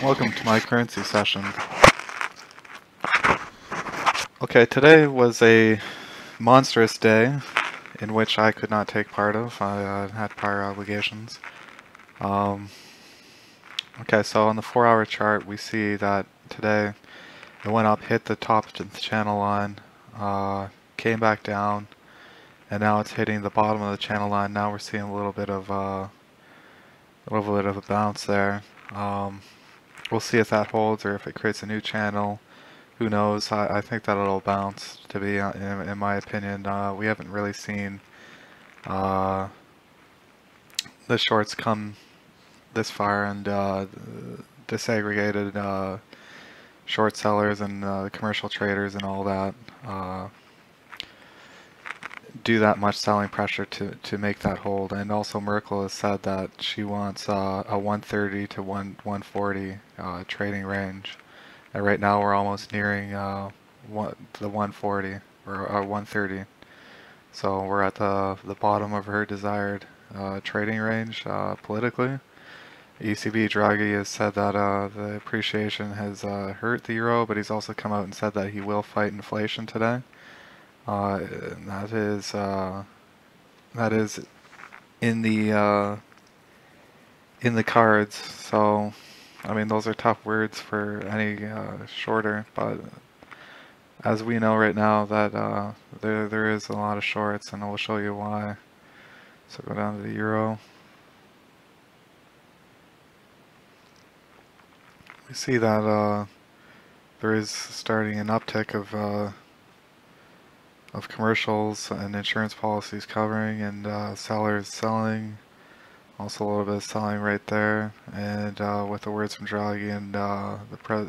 Welcome to my currency session. Okay, today was a monstrous day in which I could not take part of. I had prior obligations. Um, okay, so on the 4-hour chart, we see that today it went up, hit the top of the channel line, came back down, and now it's hitting the bottom of the channel line. Now we're seeing a little bit of a bounce there. We'll see if that holds or if it creates a new channel. Who knows? I think that it'll bounce, to be in my opinion. We haven't really seen uh, the shorts come this far and disaggregated short sellers and commercial traders and all that do that much selling pressure to make that hold. And also Merkel has said that she wants a 130 to 140 trading range. And right now we're almost nearing the 140 or 130. So we're at the bottom of her desired trading range politically. ECB Draghi has said that the appreciation has hurt the euro, but he's also come out and said that he will fight inflation today. That is in the cards. So, I mean, those are tough words for any shorter, but as we know right now that there is a lot of shorts, and I will show you why. So go down to the euro. We see that there is starting an uptick of commercials and insurance policies covering, and sellers selling. Also a little bit of selling right there, and with the words from Draghi and the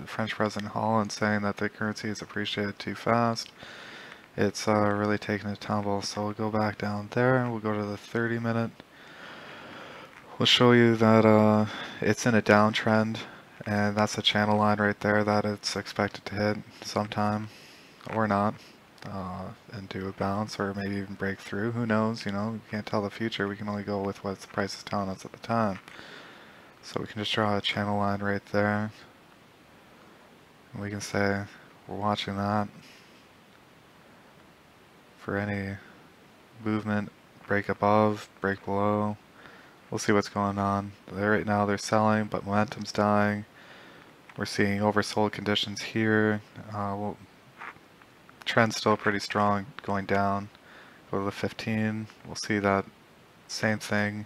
French President Hollande saying that the currency is appreciated too fast, it's really taken a tumble. So we'll go back down there, we'll go to the 30-minute. We'll show you that it's in a downtrend, and that's a channel line right there that it's expected to hit sometime, or not, and do a bounce, or maybe even break through. Who knows? You know, we can't tell the future. We can only go with what the price is telling us at the time. So we can just draw a channel line right there. And we can say we're watching that for any movement, break above, break below. We'll see what's going on. Right now they're selling, but momentum's dying. We're seeing oversold conditions here. Trend's still pretty strong, going down. Go to the 15. We'll see that same thing.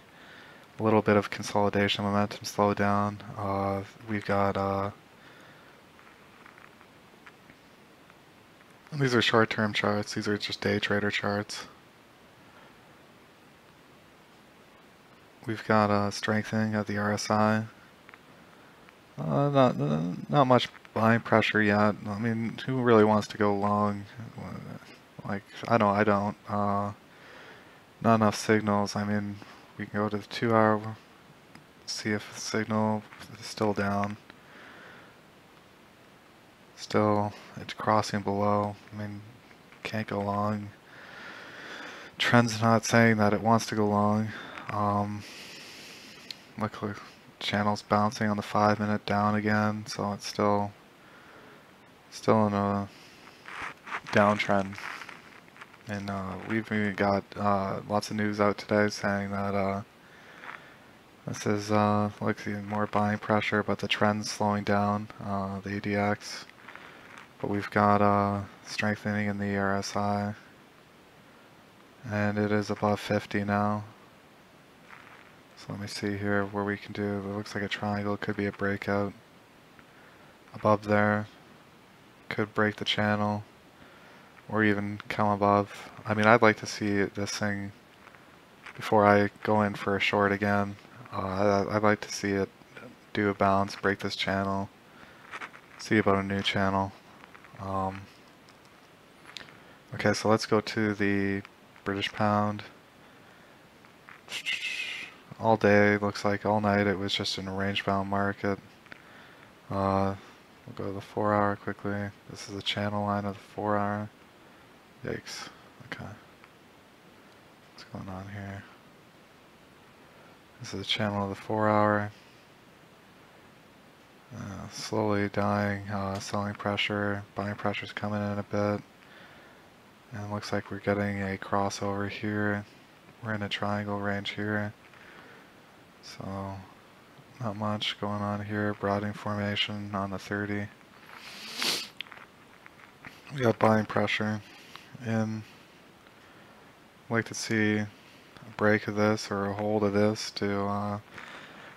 A little bit of consolidation, momentum slow down. We've got these are short-term charts. These are just day trader charts. We've got a strengthening of the RSI. Not much buying pressure yet. I mean, who really wants to go long? Like, I don't. Not enough signals. I mean, we can go to the 2-hour, see if the signal is still down. Still, it's crossing below. I mean, can't go long. Trend's not saying that it wants to go long. Look, channel's bouncing on the 5-minute down again, so it's still in a downtrend. And we've even got lots of news out today saying that this is looks even more buying pressure, but the trend's slowing down, the ADX. But we've got strengthening in the RSI, and it is above 50 now. So let me see here where we can do. It looks like a triangle. Could be a breakout above there. Could break the channel, or even come above. I mean, I'd like to see this thing before I go in for a short again. I'd like to see it do a bounce, break this channel, see about a new channel. Okay, so let's go to the British pound. All day, looks like all night it was just in a range-bound market. We'll go to the 4-hour quickly. This is the channel line of the 4-hour. Yikes. Okay. What's going on here? This is the channel of the 4-hour. slowly dying. Selling pressure, buying pressure's coming in a bit. And it looks like we're getting a crossover here. We're in a triangle range here. So not much going on here. Broadening formation on the 30. We got buying pressure in. I'd like to see a break of this or a hold of this to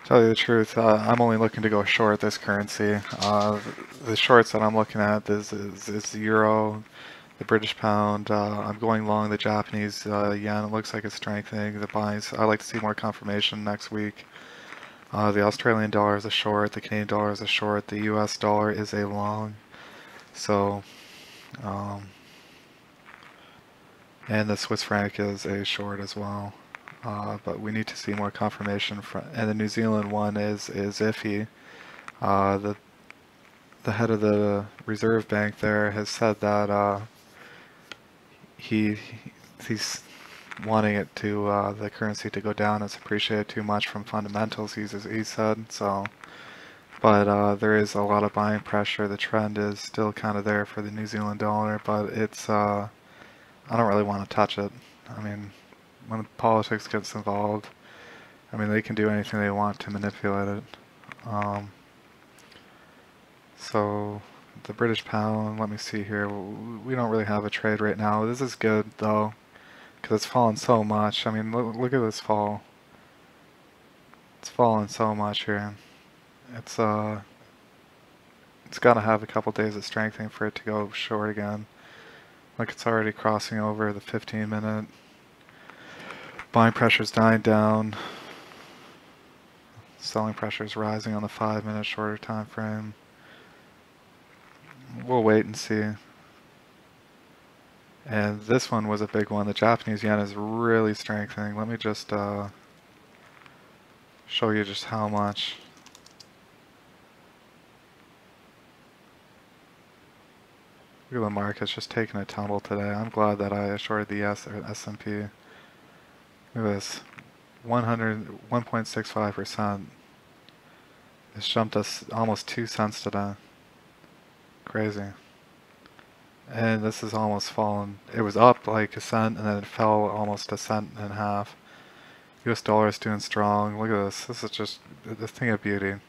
tell you the truth. I'm only looking to go short this currency. The shorts that I'm looking at is the euro, the British pound. I'm going long the Japanese yen. It looks like it's strengthening. The buys. I'd like to see more confirmation next week. The Australian dollar is a short. The Canadian dollar is a short. The US dollar is a long. So, and the Swiss franc is a short as well. But we need to see more confirmation from, and the New Zealand one is iffy. The head of the Reserve Bank there has said that he's wanting it to the currency to go down. It's appreciated too much from fundamentals. He said so. But there is a lot of buying pressure. The trend is still kind of there for the New Zealand dollar, but it's I don't really want to touch it. I mean, when politics gets involved, I mean, they can do anything they want to manipulate it. So the British pound, let me see here. We don't really have a trade right now. This is good though, because it's fallen so much. I mean, look at this fall. It's fallen so much here. It's got to have a couple days of strengthening for it to go short again. Like it's already crossing over the 15-minute. Buying pressure's dying down. Selling pressure's rising on the 5-minute shorter time frame. We'll wait and see. And this one was a big one. The Japanese yen is really strengthening. Let me just show you just how much. Look at the market's just taking a tumble today. I'm glad that I shorted the S&P. Look at this, 1.65%. It's jumped us almost 2 cents today. Crazy. And this is almost fallen. It was up like a cent and then it fell almost a cent and a half. US dollar is doing strong. Look at this. This is just the thing of beauty.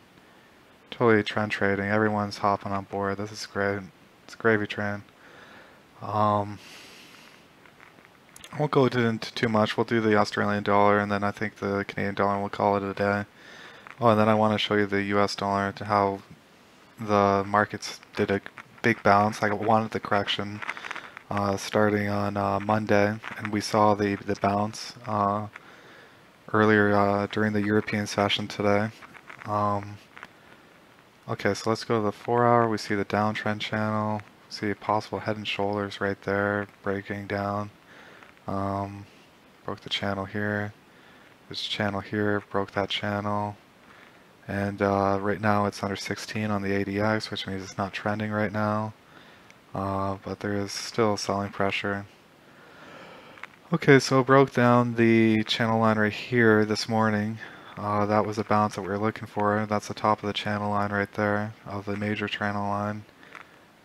Totally trend trading. Everyone's hopping on board. This is great. It's a gravy train. I won't go into too much. We'll do the Australian dollar and then I think the Canadian dollar and we'll call it a day. Oh, and then I want to show you the US dollar to how the markets did a big bounce. I wanted the correction starting on Monday, and we saw the bounce earlier during the European session today. Okay, so let's go to the 4-hour. We see the downtrend channel. See possible head and shoulders right there, breaking down. Broke the channel here. This channel here broke that channel. And right now it's under 16 on the ADX, which means it's not trending right now. But there is still selling pressure. Okay, so it broke down the channel line right here this morning. That was the bounce that we were looking for. That's the top of the channel line right there, of the major channel line.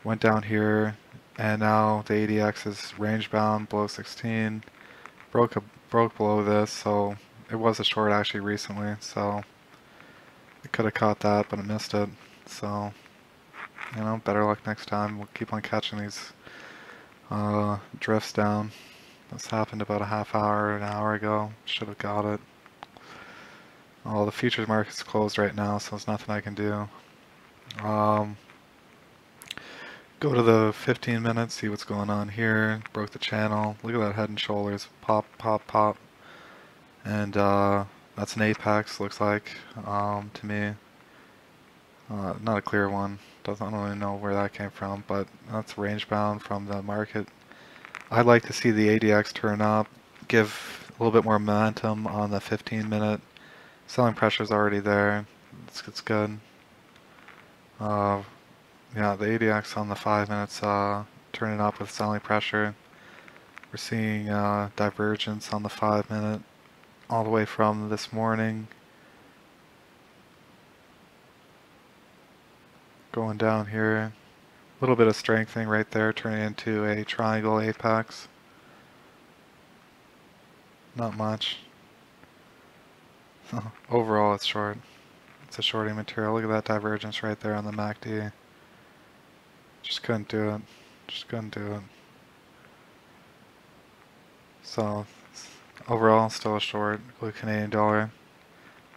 Went down here, and now the ADX is range bound below 16. Broke below this, so it was a short actually recently. So it could have caught that, but it missed it. So, you know, better luck next time. We'll keep on catching these drifts down. This happened about a half hour, an hour ago. Should have got it. Oh, the futures market's closed right now, so there's nothing I can do. Go to the 15 minutes, see what's going on here. Broke the channel. Look at that head and shoulders. Pop, pop, pop. And that's an apex, looks like, to me. Not a clear one. I don't really know where that came from, but that's range bound from the market. I'd like to see the ADX turn up, give a little bit more momentum on the 15-minute. Selling pressure is already there. It's good. Yeah, the ADX on the 5 minutes turning up with selling pressure. We're seeing divergence on the 5-minute all the way from this morning. going down here. A little bit of strengthening right there, turning into a triangle apex. Not much. Overall, it's short. It's a shorting material. Look at that divergence right there on the MACD. Just couldn't do it. Just couldn't do it. So, overall, still a short. Look at Canadian dollar.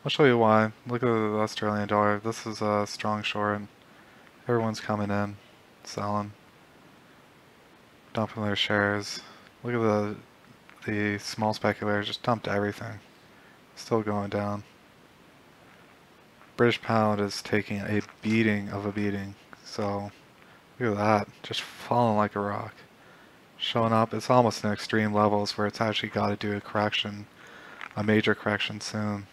I'll show you why. Look at the Australian dollar. This is a strong short. Everyone's coming in, selling, dumping their shares. Look at the small speculators just dumped everything. Still going down. British pound is taking a beating of a beating. So look at that, just falling like a rock. Showing up, it's almost in extreme levels where it's actually got to do a correction, a major correction soon.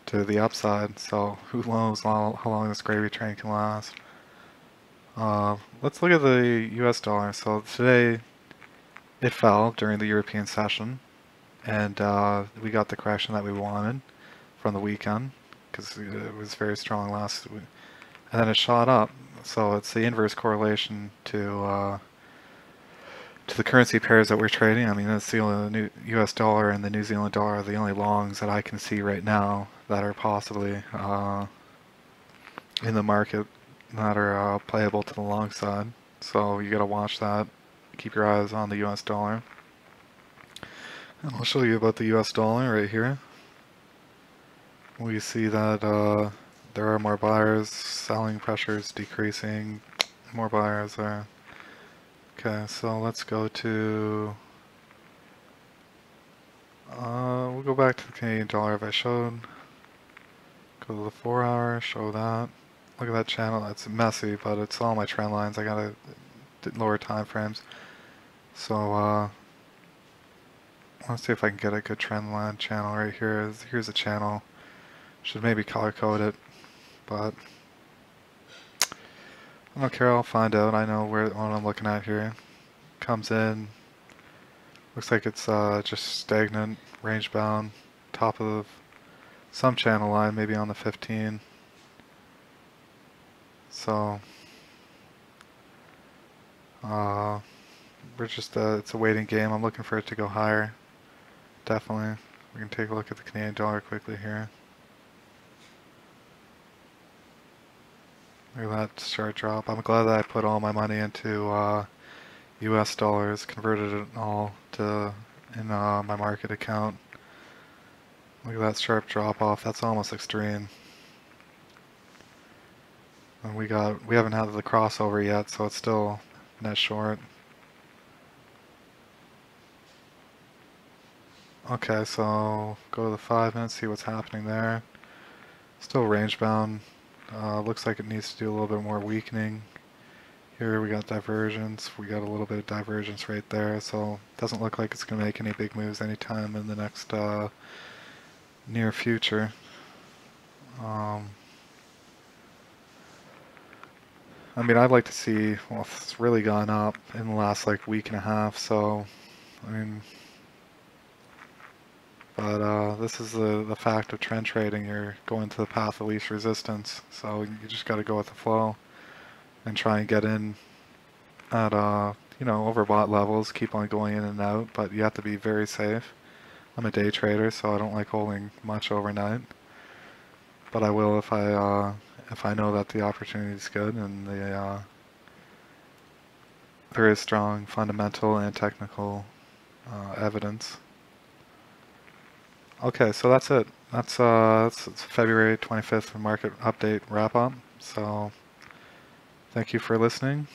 To the upside, so who knows how long this gravy train can last. Let's look at the US dollar. So today it fell during the European session, and we got the correction that we wanted from the weekend because it was very strong last week, and then it shot up. So it's the inverse correlation to the currency pairs that we're trading. I mean, it's the only US dollar and the New Zealand dollar are the only longs that I can see right now that are possibly in the market that are playable to the long side. So you gotta watch that. Keep your eyes on the US dollar. And I'll show you about the US dollar right here. We see that there are more buyers, selling pressures decreasing, more buyers there. Okay, so let's go to, we'll go back to the Canadian dollar if I showed. Go to the 4 hour, show that. Look at that channel, it's messy, but it's all my trend lines. I gotta lower time frames. So, let's see if I can get a good trend line channel right here. Here's a channel. Should maybe color code it, but I don't care, I'll find out. I know what I'm looking at here. Comes in, looks like it's just stagnant, range bound, top of some channel line, maybe on the 15. So, we're just, it's a waiting game. I'm looking for it to go higher. Definitely. We can take a look at the Canadian dollar quickly here. Look at that sharp drop. I'm glad that I put all my money into US dollars, converted it all to in my market account. Look at that sharp drop off. That's almost extreme. And we haven't had the crossover yet, so it's still net short. Okay, so go to the 5 minutes, see what's happening there. Still range bound. Looks like it needs to do a little bit more weakening. Here we got divergence. We got a little bit of divergence right there, so it doesn't look like it's going to make any big moves anytime in the next near future. I mean, I'd like to see, well, it's really gone up in the last like week and a half, so I mean, but this is the fact of trend trading. You're going to the path of least resistance, so you just got to go with the flow and try and get in at you know, overbought levels, keep on going in and out, but you have to be very safe. I'm a day trader, so I don't like holding much overnight, but I will if I know that the opportunity is good and there is strong fundamental and technical evidence. Okay, so that's it. That's February 25th market update wrap up. So thank you for listening.